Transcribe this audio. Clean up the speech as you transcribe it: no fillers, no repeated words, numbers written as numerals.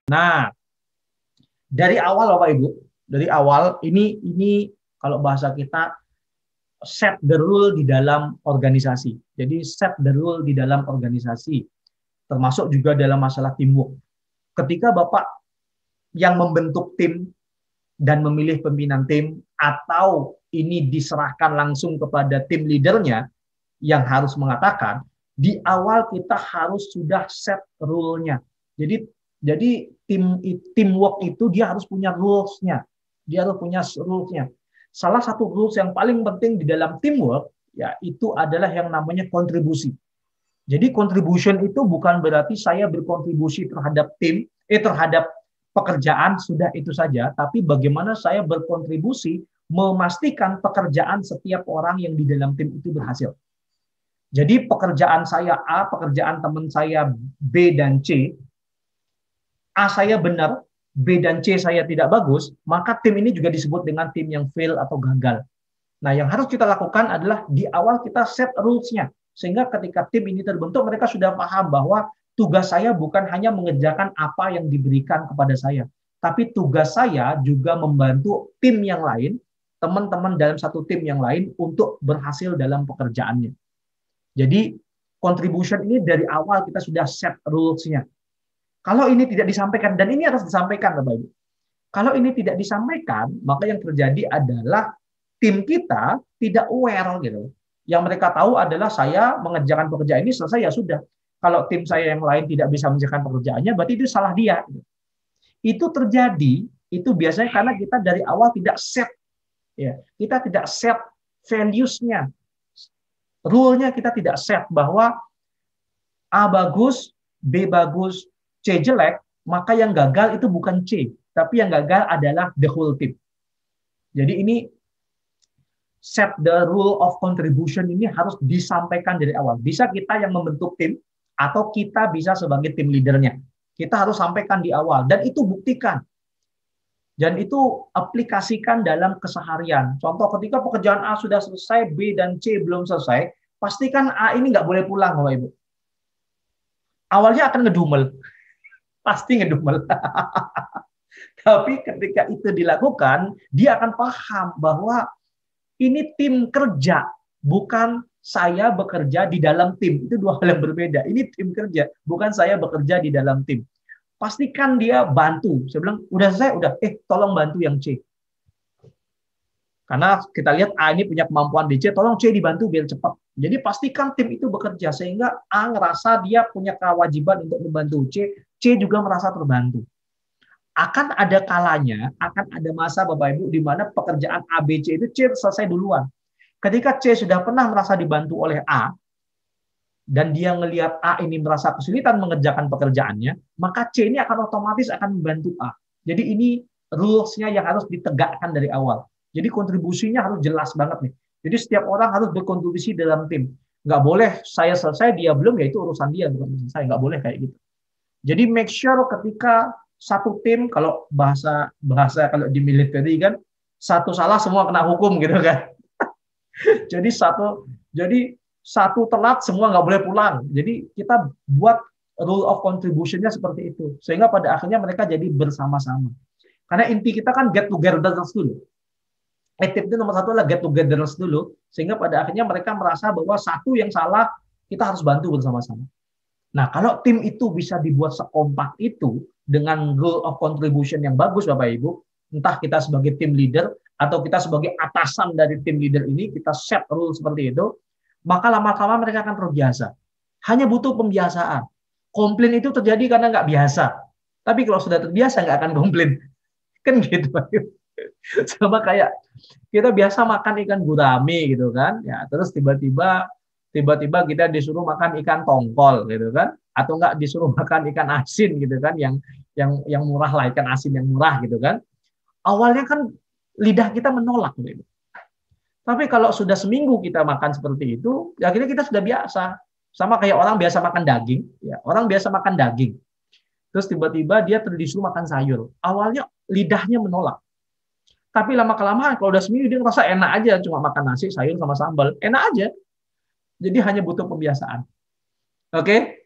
Nah, dari awal Bapak Ibu, dari awal ini kalau bahasa kita set the rule di dalam organisasi. Jadi set the rule di dalam organisasi, termasuk juga dalam masalah teamwork. Ketika Bapak yang membentuk tim dan memilih pimpinan tim, atau ini diserahkan langsung kepada tim leadernya yang harus mengatakan, di awal kita harus sudah set rule-nya. Jadi teamwork itu dia harus punya rules-nya. Dia harus punya rules-nya. Salah satu rules yang paling penting di dalam teamwork ya itu adalah yang namanya kontribusi. Jadi contribution itu bukan berarti saya berkontribusi terhadap tim, terhadap pekerjaan sudah itu saja, tapi bagaimana saya berkontribusi memastikan pekerjaan setiap orang yang di dalam tim itu berhasil. Jadi pekerjaan saya A, pekerjaan teman saya B dan C, A saya benar, B dan C saya tidak bagus, maka tim ini juga disebut dengan tim yang fail atau gagal. Nah, yang harus kita lakukan adalah di awal kita set rules-nya. Sehingga ketika tim ini terbentuk, mereka sudah paham bahwa tugas saya bukan hanya mengerjakan apa yang diberikan kepada saya, tapi tugas saya juga membantu tim yang lain, teman-teman dalam satu tim yang lain untuk berhasil dalam pekerjaannya. Jadi, contribution ini dari awal kita sudah set rules-nya. Kalau ini tidak disampaikan, dan ini harus disampaikan, Bapak Ibu. Kalau ini tidak disampaikan, maka yang terjadi adalah tim kita tidak aware gitu. Yang mereka tahu adalah saya mengerjakan pekerjaan ini selesai ya sudah. Kalau tim saya yang lain tidak bisa mengerjakan pekerjaannya, berarti itu salah dia. Itu terjadi, itu biasanya karena kita dari awal tidak set, ya, kita tidak set values-nya, rule-nya kita tidak set bahwa A bagus, B bagus, C jelek, maka yang gagal itu bukan C, tapi yang gagal adalah the whole team. Jadi ini set the rule of contribution ini harus disampaikan dari awal. Bisa kita yang membentuk tim, atau kita bisa sebagai tim leadernya. Kita harus sampaikan di awal, dan itu buktikan. Dan itu aplikasikan dalam keseharian. Contoh ketika pekerjaan A sudah selesai, B dan C belum selesai, pastikan A ini nggak boleh pulang, Bapak Ibu. Awalnya akan ngedumel. Pasti ngedumel. Tapi ketika itu dilakukan, dia akan paham bahwa ini tim kerja, bukan saya bekerja di dalam tim. Itu dua hal yang berbeda. Ini tim kerja, bukan saya bekerja di dalam tim. Pastikan dia bantu. Saya bilang, udah selesai, udah. Tolong bantu yang C. Karena kita lihat A ini punya kemampuan di C, tolong C dibantu biar cepat. Jadi pastikan tim itu bekerja, sehingga A ngerasa dia punya kewajiban untuk membantu C, C juga merasa terbantu. Akan ada kalanya, akan ada masa Bapak Ibu di mana pekerjaan A, B, C itu C selesai duluan. Ketika C sudah pernah merasa dibantu oleh A, dan dia ngelihat A ini merasa kesulitan mengerjakan pekerjaannya, maka C ini akan otomatis akan membantu A. Jadi ini rules-nya yang harus ditegakkan dari awal. Jadi kontribusinya harus jelas banget nih. Jadi setiap orang harus berkontribusi dalam tim. Nggak boleh saya selesai, dia belum, ya itu urusan dia, bukan urusan saya. Nggak boleh kayak gitu. Jadi make sure ketika satu tim, kalau bahasa kalau di militer kan, satu salah semua kena hukum gitu kan. Jadi satu telat semua nggak boleh pulang. Jadi kita buat rule of contribution-nya seperti itu. Sehingga pada akhirnya mereka jadi bersama-sama. Karena inti kita kan get together dulu. Tip itu nomor satu adalah get together dulu, sehingga pada akhirnya mereka merasa bahwa satu yang salah, kita harus bantu bersama-sama. Nah, kalau tim itu bisa dibuat sekompak itu, dengan rule of contribution yang bagus, Bapak Ibu, entah kita sebagai tim leader, atau kita sebagai atasan dari tim leader ini, kita set rule seperti itu, maka lama-lama mereka akan terbiasa. Hanya butuh pembiasaan. Komplain itu terjadi karena nggak biasa. Tapi kalau sudah terbiasa, nggak akan komplain. Kan gitu, Pak Ibu. Sama kayak kita biasa makan ikan gurame gitu kan, ya terus tiba-tiba kita disuruh makan ikan tongkol gitu kan, atau enggak disuruh makan ikan asin gitu kan, yang murah lah, ikan asin yang murah gitu kan. Awalnya kan lidah kita menolak gitu. Tapi kalau sudah seminggu kita makan seperti itu, akhirnya kita sudah biasa. Sama kayak orang biasa makan daging, ya orang biasa makan daging. Terus tiba-tiba dia disuruh makan sayur. Awalnya lidahnya menolak. Tapi lama-kelamaan kalau udah seminggu dia ngerasa enak aja, cuma makan nasi, sayur sama sambal, enak aja. Jadi hanya butuh pembiasaan. Oke?